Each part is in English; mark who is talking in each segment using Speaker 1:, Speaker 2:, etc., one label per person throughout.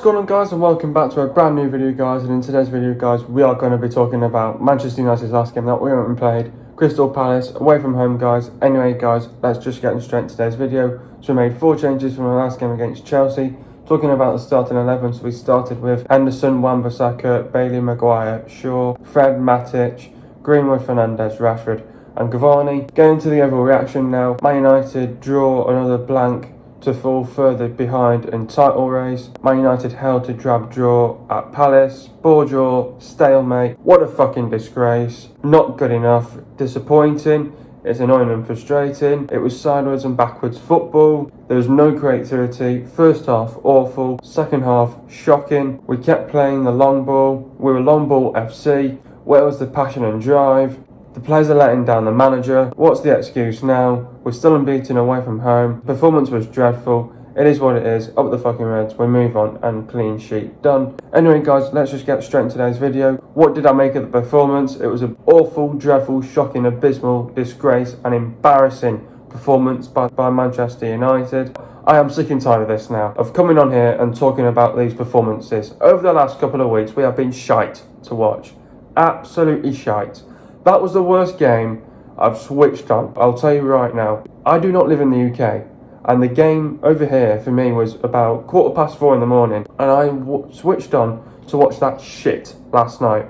Speaker 1: going on, guys, and welcome back to a brand new video, guys. And in today's video, guys, we are going to be talking about Manchester United's last game that we haven't played, Crystal Palace, away from home, guys. Anyway, guys, let's just get straight into today's video. So we made 4 changes from our last game against Chelsea. Talking about the starting 11, so we started with Henderson, Wan-Bissaka, Bailey, Maguire, Shaw, Fred, Matic, Greenwood, Fernandes, Rashford and Cavani. Getting to the overall reaction now. Man United draw another blank to fall further behind in title race. Man United held to drab draw at Palace. Ball draw, stalemate. What a fucking disgrace. Not good enough. Disappointing. It's annoying and frustrating. It was sidewards and backwards football. There was no creativity. First half, awful. Second half, shocking. We kept playing the long ball. We were long ball FC. Where was the passion and drive? The players are letting down the manager. What's the excuse now? We're still unbeaten away from home. Performance was dreadful. It is what it is. Up the fucking Reds. We move on and clean sheet. Done. Anyway, guys, let's just get straight into today's video. What did I make of the performance? It was an awful, dreadful, shocking, abysmal, disgrace and embarrassing performance by Manchester United. I am sick and tired of this now, of coming on here and talking about these performances. Over the last couple of weeks, we have been shite to watch. Absolutely shite. That was the worst game I've switched on. I'll tell you right now. I do not live in the UK. And the game over here for me was about 4:15 in the morning. And I switched on to watch that shit last night.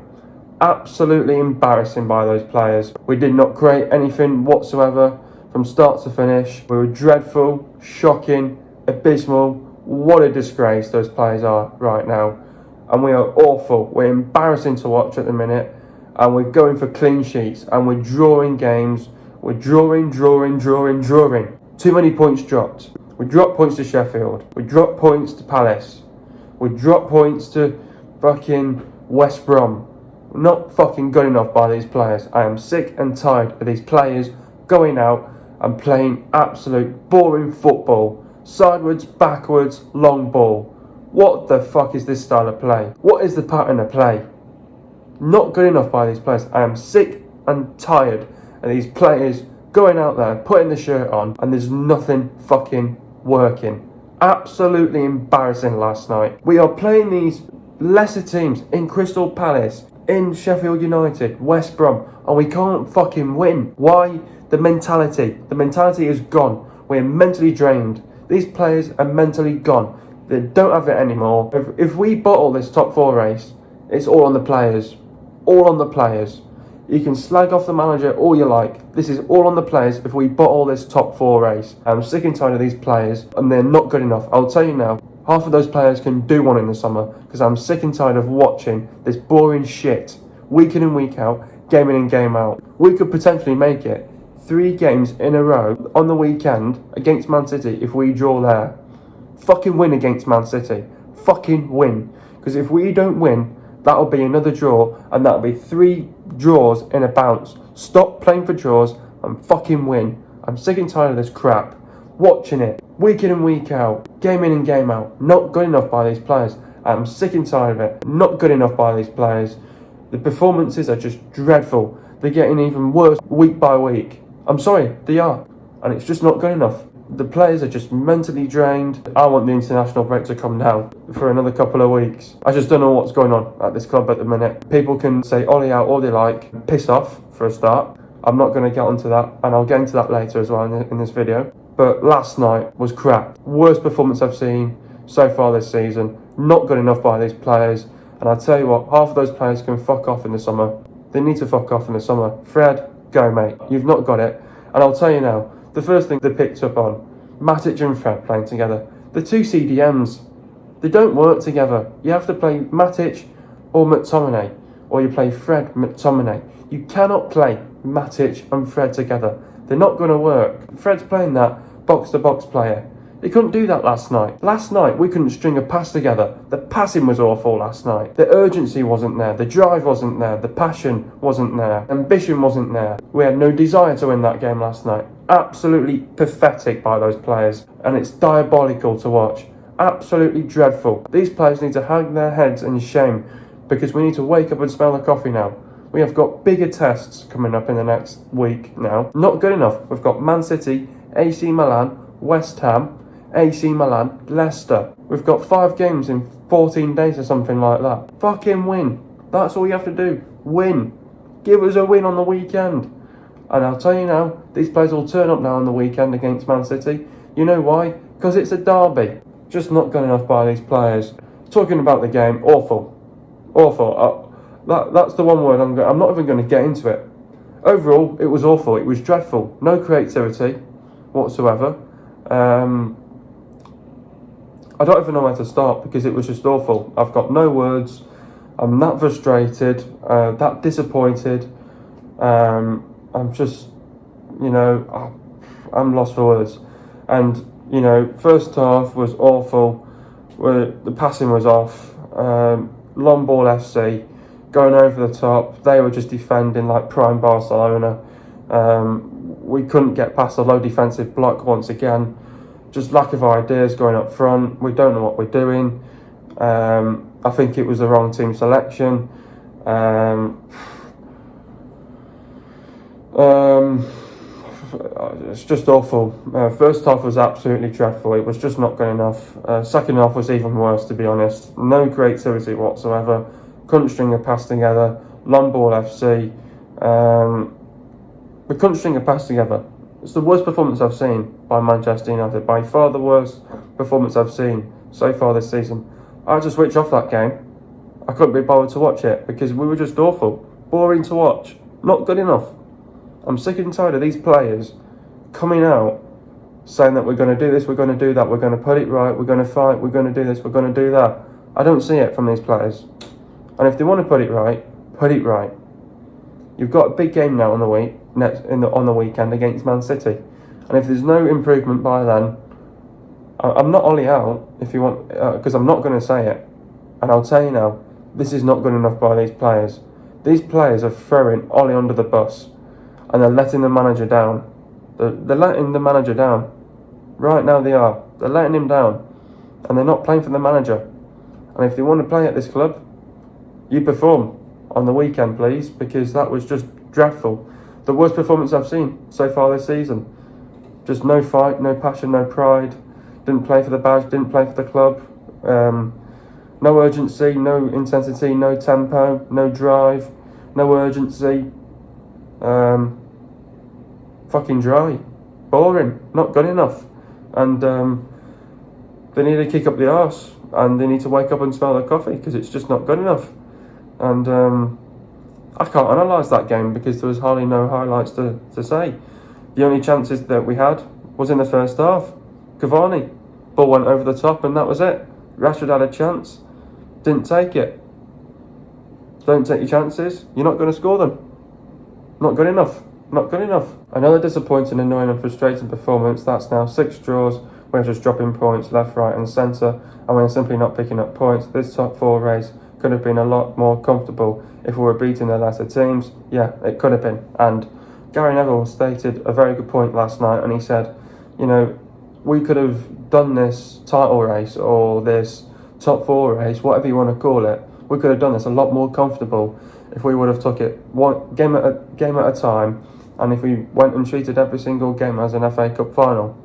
Speaker 1: Absolutely embarrassing by those players. We did not create anything whatsoever from start to finish. We were dreadful, shocking, abysmal. What a disgrace those players are right now. And we are awful. We're embarrassing to watch at the minute. And we're going for clean sheets. And we're drawing games. We're drawing. Too many points dropped. We dropped points to Sheffield. We dropped points to Palace. We dropped points to fucking West Brom. Not fucking good enough by these players. I am sick and tired of these players going out and playing absolute boring football. Sidewards, backwards, long ball. What the fuck is this style of play? What is the pattern of play? Not good enough by these players. I am sick and tired of these players going out there, putting the shirt on, and there's nothing fucking working. Absolutely embarrassing last night. We are playing these lesser teams in Crystal Palace, in Sheffield United, West Brom, and we can't fucking win. Why? The mentality. The mentality is gone. We're mentally drained. These players are mentally gone. They don't have it anymore. If we bottle this top 4 race, it's all on the players. All on the players. You can slag off the manager all you like. This is all on the players if we bottle this top 4 race. I'm sick and tired of these players and they're not good enough. I'll tell you now, half of those players can do one in the summer because I'm sick and tired of watching this boring shit week in and week out, game in and game out. We could potentially make it 3 games in a row on the weekend against Man City if we draw there. Fucking win against Man City. Fucking win. Because if we don't win, that'll be another draw, and that'll be 3 draws in a bounce. Stop playing for draws and fucking win. I'm sick and tired of this crap. Watching it, week in and week out, game in and game out. Not good enough by these players. I'm sick and tired of it. Not good enough by these players. The performances are just dreadful. They're getting even worse week by week. I'm sorry, they are. And it's just not good enough. The players are just mentally drained. I want the international break to come now for another couple of weeks. I just don't know what's going on at this club at the minute. People can say Ollie out all they like. Piss off for a start. I'm not going to get onto that, and I'll get into that later as well in this video. But last night was crap. Worst performance I've seen so far this season. Not good enough by these players. And I tell you what, half of those players can fuck off in the summer. They need to fuck off in the summer. Fred, go mate. You've not got it. And I'll tell you now, the first thing they picked up on, Matic and Fred playing together. The 2 CDMs, they don't work together. You have to play Matic or McTominay, or you play Fred McTominay. You cannot play Matic and Fred together. They're not going to work. Fred's playing that box-to-box player. He couldn't do that last night. Last night, we couldn't string a pass together. The passing was awful last night. The urgency wasn't there. The drive wasn't there. The passion wasn't there. Ambition wasn't there. We had no desire to win that game last night. Absolutely pathetic by those players. And it's diabolical to watch. Absolutely dreadful. These players need to hang their heads in shame because we need to wake up and smell the coffee now. We have got bigger tests coming up in the next week now. Not good enough. We've got Man City, AC Milan, West Ham, AC Milan, Leicester. We've got 5 games in 14 days or something like that. Fucking win. That's all you have to do. Win. Give us a win on the weekend. And I'll tell you now, these players will turn up now on the weekend against Man City. You know why? Because it's a derby. Just not good enough by these players. Talking about the game, awful. Awful. That's the one word I'm not even going to get into it. Overall, it was awful. It was dreadful. No creativity whatsoever. I don't even know where to start because it was just awful. I've got no words. I'm that frustrated, that disappointed. I'm just, I'm lost for words. And, first half was awful. The passing was off. Long ball FC, going over the top. They were just defending like prime Barcelona. We couldn't get past a low defensive block once again. Just lack of ideas going up front. We don't know what we're doing. I think it was the wrong team selection. It's just awful. First half was absolutely dreadful. It was just not good enough. Second half was even worse, to be honest. No creativity whatsoever. Couldn't string a pass together. Long ball FC. We couldn't string a pass together. It's the worst performance I've seen by Manchester United. By far the worst performance I've seen so far this season. I had to switch off that game. I couldn't be bothered to watch it because we were just awful. Boring to watch. Not good enough. I'm sick and tired of these players coming out saying that we're going to do this, we're going to do that, we're going to put it right, we're going to fight, we're going to do this, we're going to do that. I don't see it from these players. And if they want to put it right, put it right. You've got a big game now on the on the weekend against Man City. And if there's no improvement by then, I'm not Ollie out, if you want, because I'm not going to say it. And I'll tell you now, this is not good enough by these players. These players are throwing Ollie under the bus. And they're letting the manager down. They're letting the manager down. Right now they are. They're letting him down. And they're not playing for the manager. And if they want to play at this club, you perform on the weekend, please, because that was just dreadful. The worst performance I've seen so far this season. Just no fight, no passion, no pride. Didn't play for the badge, didn't play for the club. No urgency, no intensity, no tempo, no drive, no urgency. Fucking dry, boring, not good enough, and they need to kick up the arse, and they need to wake up and smell their coffee because it's just not good enough. And I can't analyse that game because there was hardly no highlights to say. The only chances that we had was in the first half. Cavani, ball went over the top and that was it. Rashford had a chance, didn't take it. Don't take your chances, you're not going to score them. Not good enough. Not good enough. Another disappointing, annoying and frustrating performance. That's now 6 draws. We're just dropping points left, right and centre. And we're simply not picking up points. This top 4 race could have been a lot more comfortable if we were beating the lesser teams. Yeah, it could have been. And Gary Neville stated a very good point last night. And he said, we could have done this title race or this top 4 race, whatever you want to call it. We could have done this a lot more comfortable if we would have took it one game at a time, and if we went and treated every single game as an FA Cup final.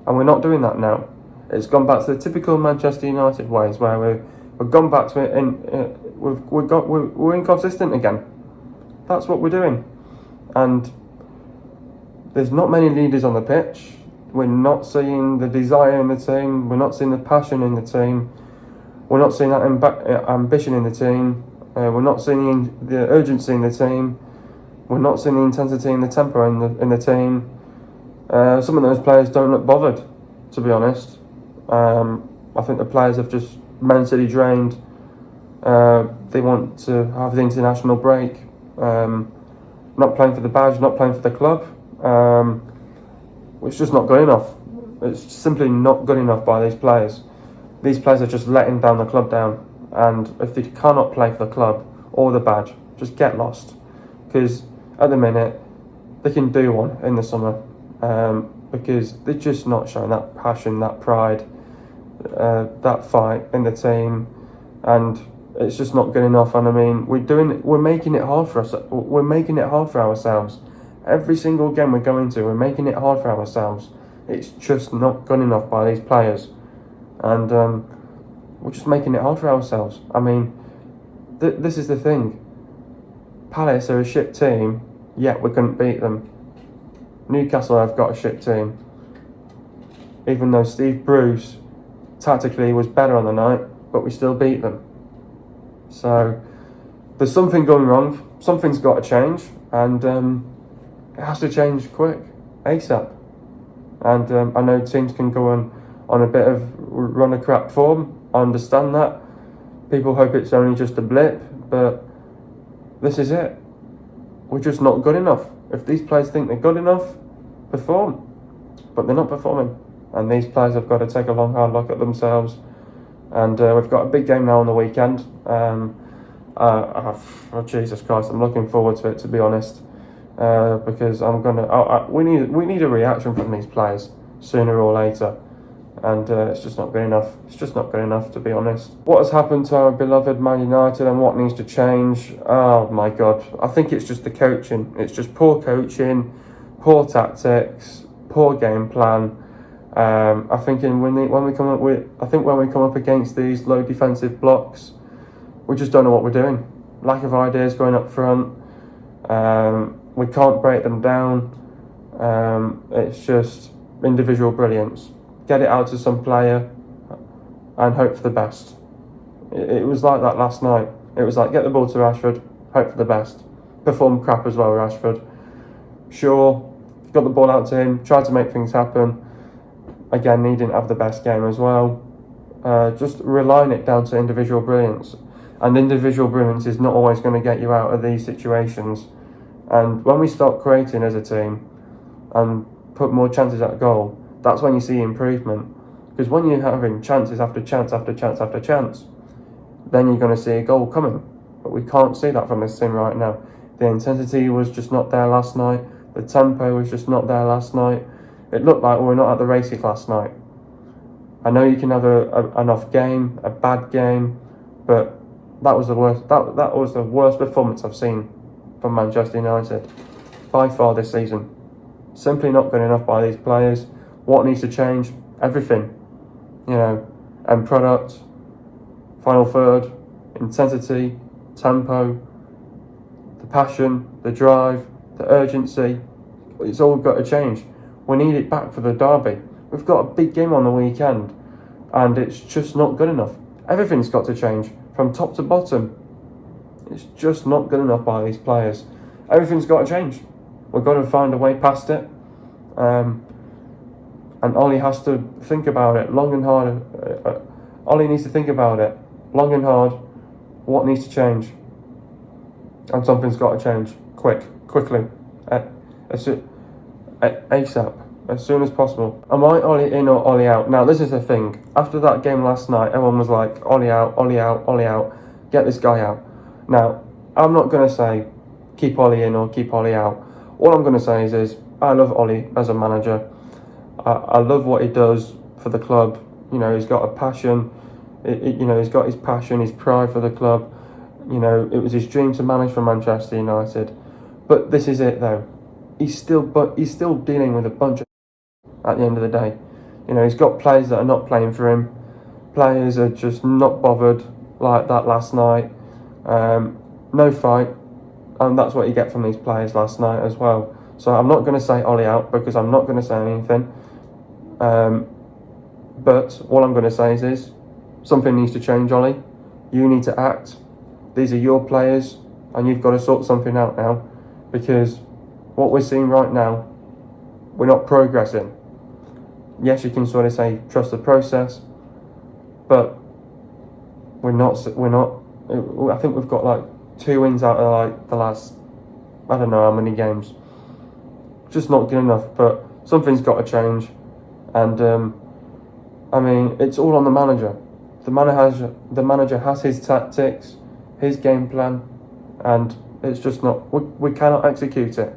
Speaker 1: And we're not doing that now. It's gone back to the typical Manchester United ways, where we've gone back to it, and we're inconsistent again. That's what we're doing, and there's not many leaders on the pitch. We're not seeing the desire in the team. We're not seeing the passion in the team. We're not seeing that ambition in the team. We're not seeing the urgency in the team. We're not seeing the intensity and the tempo in the team. Some of those players don't look bothered, to be honest. I think the players have just mentally drained. They want to have the international break. Not playing for the badge, not playing for the club. It's just not good enough. It's simply not good enough by these players. These players are just letting down the club down. And if they cannot play for the club or the badge, just get lost. Because at the minute, they can do one in the summer. Because they're just not showing that passion, that pride, that fight in the team. And it's just not good enough. And I mean, we're making it hard for us. We're making it hard for ourselves. Every single game we're going to, we're making it hard for ourselves. It's just not good enough by these players, and we're just making it hard for ourselves. I mean, this is the thing. Palace are a shit team, yet we couldn't beat them. Newcastle have got a shit team, even though Steve Bruce tactically was better on the night, but we still beat them. So there's something going wrong. Something's got to change, and it has to change quick, ASAP. And I know teams can go on a bit of run of crap form. I understand that. People hope it's only just a blip, but this is it. We're just not good enough. If these players think they're good enough, perform. But they're not performing. And these players have got to take a long, hard look at themselves. And we've got a big game now on the weekend. Oh, Jesus Christ, I'm looking forward to it, to be honest. Because we need a reaction from these players sooner or later. And it's just not good enough. It's just not good enough, to be honest. What has happened to our beloved Man United and what needs to change? Oh my God. I think it's just the coaching. It's just poor coaching, poor tactics, poor game plan. I think when we come up against these low defensive blocks, we just don't know what we're doing. Lack of ideas going up front. We can't break them down. It's just individual brilliance. Get it out to some player and hope for the best. It was like that last night. It was like, get the ball to Rashford, hope for the best. Perform crap as well, Rashford. Sure, got the ball out to him, tried to make things happen. Again, he didn't have the best game as well. Just relying it down to individual brilliance. And individual brilliance is not always going to get you out of these situations. And when we start creating as a team and put more chances at goal, that's when you see improvement. Because when you're having chances after chance after chance after chance, then you're going to see a goal coming. But we can't see that from this team right now. The intensity was just not there last night. The tempo was just not there last night. It looked like we were not at the races last night. I know you can have an off game, a bad game, but that was the worst. That was the worst performance I've seen from Manchester United by far this season. Simply not good enough by these players. What needs to change? Everything. End product, final third, intensity, tempo, the passion, the drive, the urgency. It's all got to change. We need it back for the derby. We've got a big game on the weekend, and it's just not good enough. Everything's got to change from top to bottom. It's just not good enough by these players. Everything's got to change. We've got to find a way past it. And Ollie has to think about it long and hard. Ollie needs to think about it long and hard. What needs to change? And something's got to change quickly, ASAP, as soon as possible. Am I Ollie in or Ollie out? Now, this is the thing. After that game last night, everyone was like, Ollie out, Ollie out, Ollie out. Get this guy out. Now, I'm not going to say keep Ollie in or keep Ollie out. All I'm going to say is I love Ollie as a manager. I love what he does for the club. He's got a passion. He's got his passion, his pride for the club. It was his dream to manage for Manchester United. But this is it, though. He's still dealing with a bunch of at the end of the day. He's got players that are not playing for him. Players are just not bothered, like that last night. No fight. And that's what you get from these players last night as well. So I'm not going to say Ollie out because I'm not going to say anything. But all I'm going to say is something needs to change, Ollie. You need to act. These are your players and you've got to sort something out now, because what we're seeing right now, we're not progressing. Yes, you can sort of say trust the process, but we're not. I think we've got like 2 wins out of like the last, I don't know how many games. Just not good enough, but something's got to change. And it's all on the manager. The manager has his tactics, his game plan, and it's just not. We cannot execute it,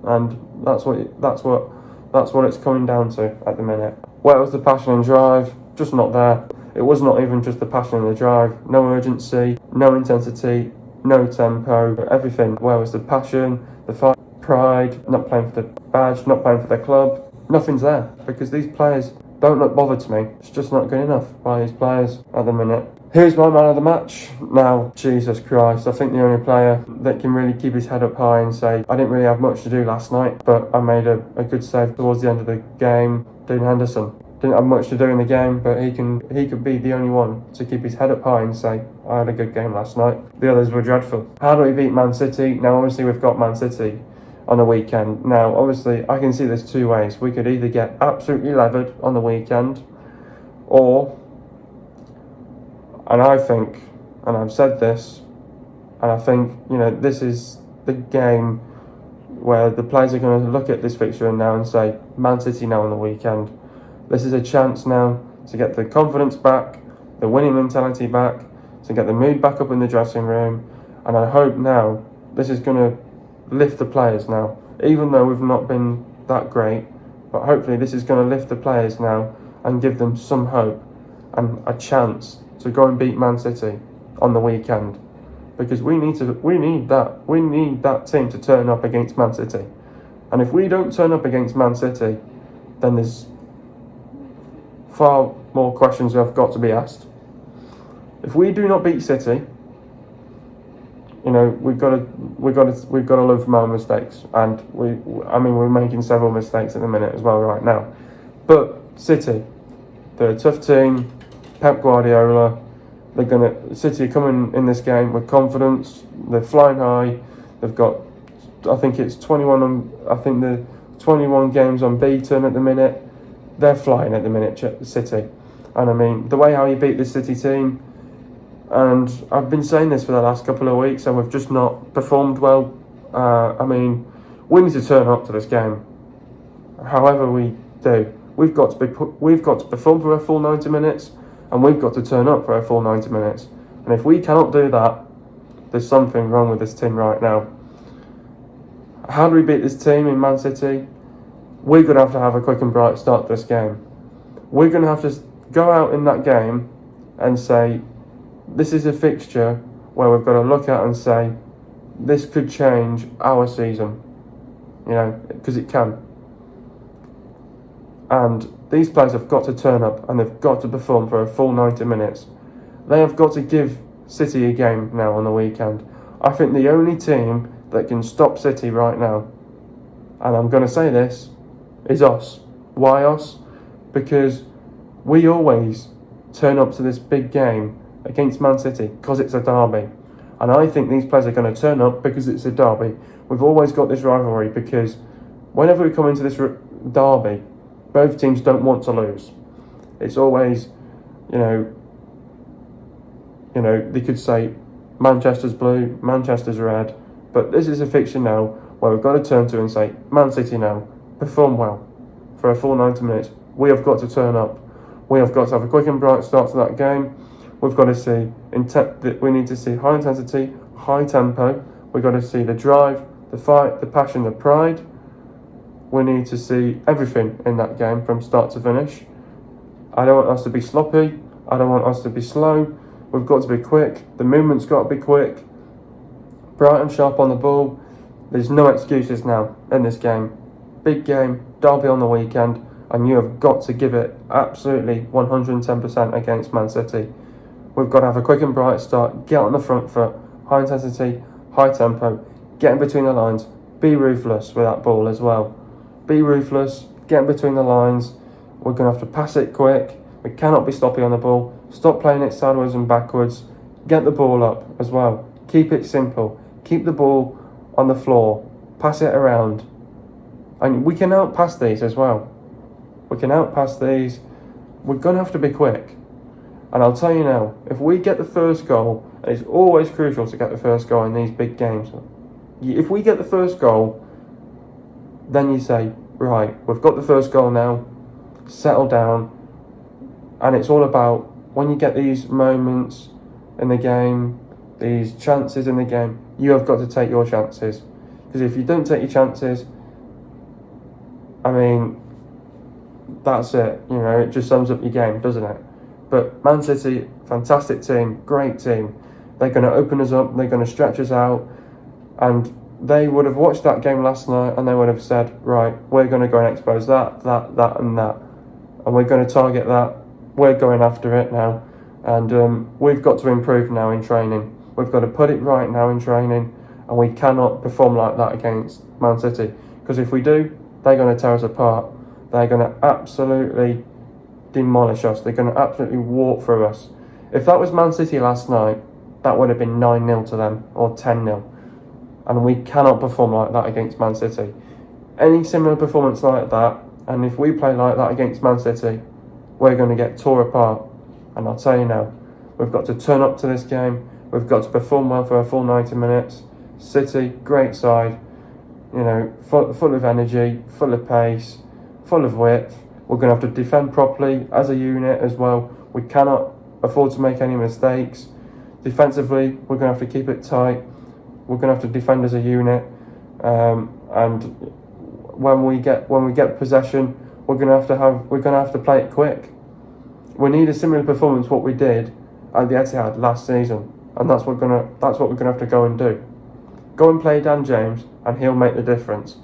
Speaker 1: and that's what it's coming down to at the minute. Where was the passion and drive? Just not there. It was not even just the passion and the drive. No urgency, no intensity, no tempo, everything. Where was the passion, the fight, pride? Not playing for the badge, not playing for the club. nothing's there because these players don't look bothered to me. It's just not good enough by these players at the minute. Here's my man of the match. Now, Jesus Christ, I think the only player that can really keep his head up high and say, I didn't really have much to do last night, but I made a good save towards the end of the game. Dean Henderson. Didn't have much to do in the game, but he could be the only one to keep his head up high and say, I had a good game last night. The others were dreadful. How do we beat Man City? Now, obviously, we've got Man City on the weekend. Now, obviously, I can see this two ways. We could either get absolutely levered on the weekend, or, and I think, and I've said this, and I think, you know, this is the game where the players are going to look at this fixture now and say, Man City now on the weekend. This is a chance now to get the confidence back, the winning mentality back, to get the mood back up in the dressing room. And I hope now this is going to lift the players now. Even though we've not been that great, but hopefully this is going to lift the players now and give them some hope and a chance to go and beat Man City on the weekend. Because we need that team to turn up against Man City. And if we don't turn up against Man City, then there's far more questions have got to be asked. If we do not beat City, you know, we've got to learn from our mistakes, and we're making several mistakes at the minute as well right now. But City, they're a tough team. Pep Guardiola, City are coming in this game with confidence. They're flying high. They've got, I think it's 21 games unbeaten at the minute. They're flying at the minute, City. And I mean, the way how you beat this City team, and I've been saying this for the last couple of weeks, and we've just not performed well. I mean, we need to turn up to this game. However we do, we've got to perform for a full 90 minutes, and we've got to turn up for a full 90 minutes. And if we cannot do that, there's something wrong with this team right now. How do we beat this team in Man City? We're going to have a quick and bright start to this game. We're going to have to go out in that game and say, this is a fixture where we've got to look at and say, this could change our season, you know, because it can. And these players have got to turn up and they've got to perform for a full 90 minutes. They have got to give City a game now on the weekend. I think the only team that can stop City right now, and I'm going to say this, is us. Why us? Because we always turn up to this big game against Man City because it's a derby. And I think these players are going to turn up because it's a derby. We've always got this rivalry because whenever we come into this derby, both teams don't want to lose. It's always, you know, they could say Manchester's blue, Manchester's red, but this is a fixture now where we've got to turn to and say, Man City now, perform well for a full 90 minutes. We have got to turn up. We have got to have a quick and bright start to that game. We've got to see, we need to see high intensity, high tempo. We've got to see the drive, the fight, the passion, the pride. We need to see everything in that game from start to finish. I don't want us to be sloppy. I don't want us to be slow. We've got to be quick. The movement's got to be quick. Bright and sharp on the ball. There's no excuses now in this game. Big game, derby on the weekend, and you have got to give it absolutely 110% against Man City. We've got to have a quick and bright start, get on the front foot, high intensity, high tempo, get in between the lines, be ruthless with that ball as well. Be ruthless, get in between the lines. We're going to have to pass it quick. We cannot be sloppy on the ball. Stop playing it sideways and backwards. Get the ball up as well. Keep it simple. Keep the ball on the floor. Pass it around. And we can outpass these as well. We can outpass these. We're going to have to be quick. And I'll tell you now, if we get the first goal, and it's always crucial to get the first goal in these big games. If we get the first goal, then you say, right, we've got the first goal now, settle down. And it's all about when you get these moments in the game, these chances in the game, you have got to take your chances. Because if you don't take your chances, I mean, that's it. You know, it just sums up your game, doesn't it? But Man City, fantastic team, great team. They're going to open us up, they're going to stretch us out. And they would have watched that game last night and they would have said, right, we're going to go and expose that, and that. And we're going to target that. We're going after it now. And we've got to improve now in training. We've got to put it right now in training. And we cannot perform like that against Man City. Because if we do, they're going to tear us apart. They're going to absolutely demolish us. They're going to absolutely walk through us. If that was Man City last night, that would have been 9-0 to them, or 10-0. And we cannot perform like that against Man City. Any similar performance like that, and if we play like that against Man City, we're going to get tore apart. And I'll tell you now, we've got to turn up to this game. We've got to perform well for a full 90 minutes. City, great side, you know, full of energy, full of pace, full of width. We're going to have to defend properly as a unit as well. We cannot afford to make any mistakes. Defensively, we're going to have to keep it tight. We're going to have to defend as a unit, and when we get possession, we're going to have to play it quick. We need a similar performance what we did at the Etihad last season, and that's what we're gonna have to go and do. Go and play Dan James, and he'll make the difference.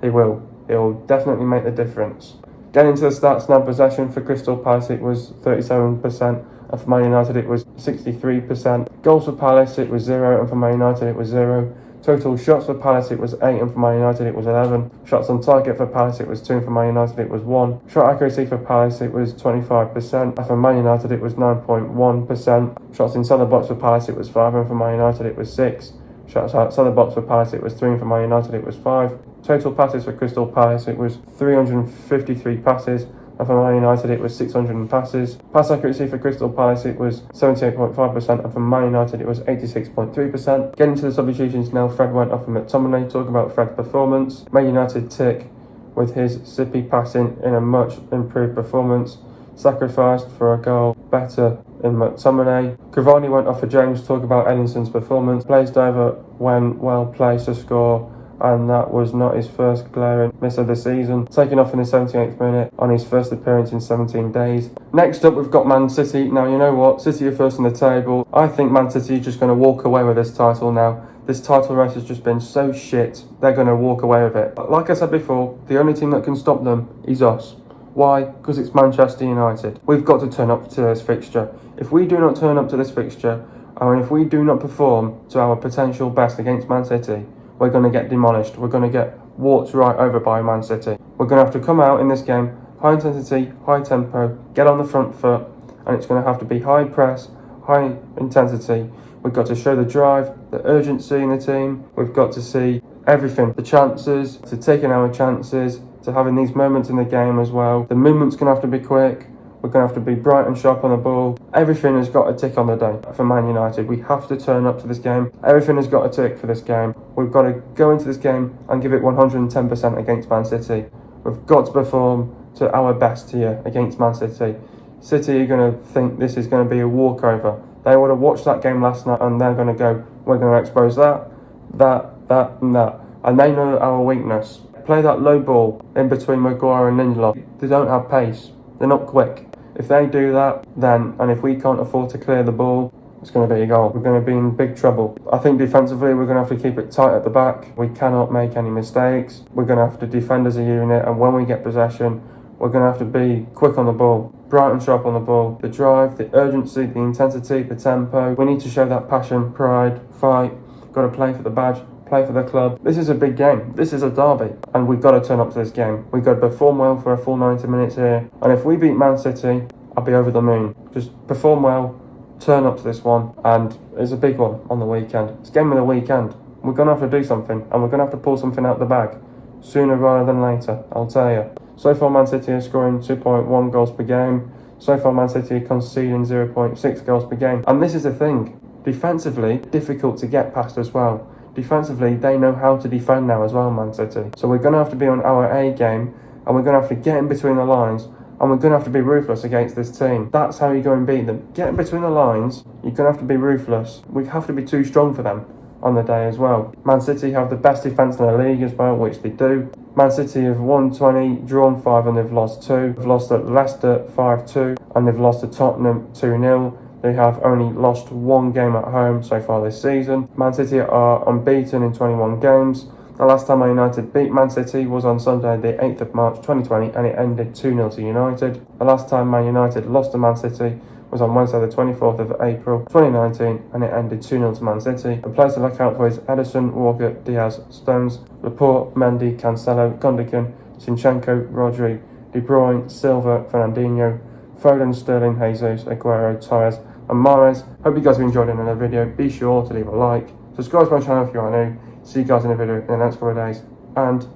Speaker 1: He will. He'll definitely make the difference. Getting into the stats now, possession for Crystal Palace it was 37%, and for Man United it was 63%. Goals for Palace it was 0, and for Man United it was 0. Total shots for Palace it was 8, and for Man United it was 11. Shots on target for Palace it was 2, and for Man United it was 1. Shot accuracy for Palace it was 25%, and for Man United it was 9.1%. Shots inside the box for Palace it was 5, and for Man United it was 6. Shots outside the box for Palace it was 3, and for Man United it was 5. Total passes for Crystal Palace it was 353 passes, and for Man United it was 600 passes. Pass accuracy for Crystal Palace it was 78.5%, and for Man United it was 86.3%. Getting to the substitutions now, Fred went off for McTominay. Talk about Fred's performance. Man United tick with his zippy passing in a much improved performance. Sacrificed for a goal, better in McTominay. Cavani went off for James. Talk about Edison's performance. Blaisdell when well placed to score, and that was not his first glaring miss of the season. Taken off in the 78th minute on his first appearance in 17 days. Next up, we've got Man City. Now, you know what? City are first on the table. I think Man City is just going to walk away with this title now. This title race has just been so shit. They're going to walk away with it. But like I said before, the only team that can stop them is us. Why? Because it's Manchester United. We've got to turn up to this fixture. If we do not turn up to this fixture, and if we do not perform to our potential best against Man City, we're going to get demolished. We're going to get walked right over by Man City. We're going to have to come out in this game, high intensity, high tempo, get on the front foot, and it's going to have to be high press, high intensity. We've got to show the drive, the urgency in the team. We've got to see everything, the chances, to taking our chances, to having these moments in the game as well. The movement's going to have to be quick. We're going to have to be bright and sharp on the ball. Everything has got to tick on the day for Man United. We have to turn up to this game. Everything has got to tick for this game. We've got to go into this game and give it 110% against Man City. We've got to perform to our best here against Man City. City are going to think this is going to be a walkover. They would have watched that game last night and they're going to go, we're going to expose that, and that. And they know our weakness. Play that low ball in between Maguire and Lindelof. They don't have pace. They're not quick. If they do that, then, and if we can't afford to clear the ball, it's going to be a goal. We're going to be in big trouble. I think defensively, we're going to have to keep it tight at the back. We cannot make any mistakes. We're going to have to defend as a unit, and when we get possession, we're going to have to be quick on the ball, bright and sharp on the ball. The drive, the urgency, the intensity, the tempo. We need to show that passion, pride, fight. Got to play for the badge, play for the club. This is a big game. This is a derby, and we've got to turn up to this game. We've got to perform well for a full 90 minutes here, and if we beat Man City, I'll be over the moon. Just perform well, turn up to this one, and it's a big one on the weekend. It's game of the weekend. We're going to have to do something, and we're going to have to pull something out the bag sooner rather than later, I'll tell you. So far, Man City are scoring 2.1 goals per game. So far, Man City are conceding 0.6 goals per game. And this is the thing. Defensively, difficult to get past as well. Defensively, they know how to defend now as well, Man City. So we're going to have to be on our A game, and we're going to have to get in between the lines, and we're going to have to be ruthless against this team. That's how you go and beat them. Get in between the lines, you're going to have to be ruthless. We have to be too strong for them on the day as well. Man City have the best defence in the league as well, which they do. Man City have won 20, drawn 5, and they've lost 2. They've lost at Leicester 5-2, and they've lost to Tottenham 2-0. They have only lost one game at home so far this season. Man City are unbeaten in 21 games. The last time Man United beat Man City was on Sunday the 8th of March 2020 and it ended 2-0 to United. The last time Man United lost to Man City was on Wednesday the 24th of April 2019 and it ended 2-0 to Man City. The players to look out for is Ederson, Walker, Diaz, Stones, Laporte, Mendy, Cancelo, Gundogan, Zinchenko, Rodri, De Bruyne, Silva, Fernandinho, Foden, Sterling, Jesus, Aguero, Torres and Mahrez. Hope you guys have enjoyed another video. Be sure to leave a like, subscribe to my channel if you are new. See you guys in a video in the next couple of days and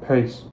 Speaker 1: peace.